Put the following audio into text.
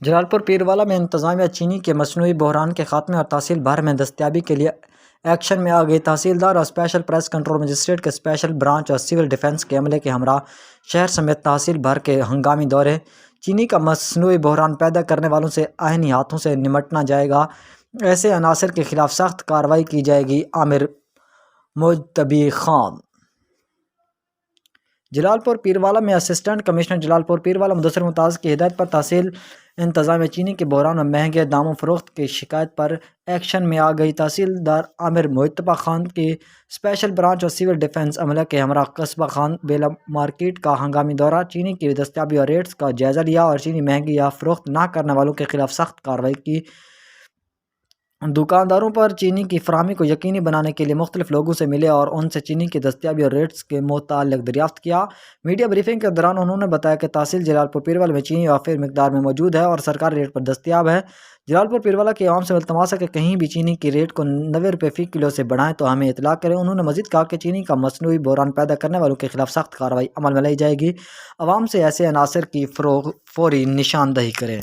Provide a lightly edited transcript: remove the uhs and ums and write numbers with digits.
جلال پور پیروالا میں انتظامیہ چینی کے مصنوعی بحران کے خاتمے اور تحصیل بھر میں دستیابی کے لیے ایکشن میں آ گئی۔ تحصیلدار اور اسپیشل پریس کنٹرول مجسٹریٹ کے اسپیشل برانچ اور سول ڈیفنس کے عملے کے ہمراہ شہر سمیت تحصیل بھر کے ہنگامی دورے۔ چینی کا مصنوعی بحران پیدا کرنے والوں سے آئینی ہاتھوں سے نمٹنا جائے گا، ایسے عناصر کے خلاف سخت کارروائی کی جائے گی: عامر مجتبی خان۔ جلال پور پیروالا میں اسسٹنٹ کمشنر جلال پور پیروالا مدثر ممتاز کی ہدایت پر تحصیل انتظامیہ چینی کے بحران اور مہنگے داموں فروخت کی شکایت پر ایکشن میں آ گئی۔ تحصیلدار عامر مجتبی خان کی اسپیشل برانچ اور سول ڈیفنس عملے کے ہمراہ قصبہ خان بیلہ مارکیٹ کا ہنگامی دورہ، چینی کی دستیابی اور ریٹس کا جائزہ لیا اور چینی مہنگی یا فروخت نہ کرنے والوں کے خلاف سخت کارروائی کی۔ دکانداروں پر چینی کی فراہمی کو یقینی بنانے کے لیے مختلف لوگوں سے ملے اور ان سے چینی کی دستیابی اور ریٹس کے متعلق دریافت کیا۔ میڈیا بریفنگ کے دوران انہوں نے بتایا کہ تحصیل جلال پور پیروالا میں چینی وافر مقدار میں موجود ہے اور سرکاری ریٹ پر دستیاب ہے۔ جلال پور پیروالا کے عوام سے التماس ہے کہ کہیں بھی چینی کی ریٹ کو 90 روپے فی کلو سے بڑھائیں تو ہمیں اطلاع کریں۔ انہوں نے مزید کہا کہ چینی کا مصنوعی بحران پیدا کرنے والوں کے خلاف سخت کارروائی عمل میں لائی جائے گی۔ عوام سے ایسے عناصر کی فوری نشاندہی کریں۔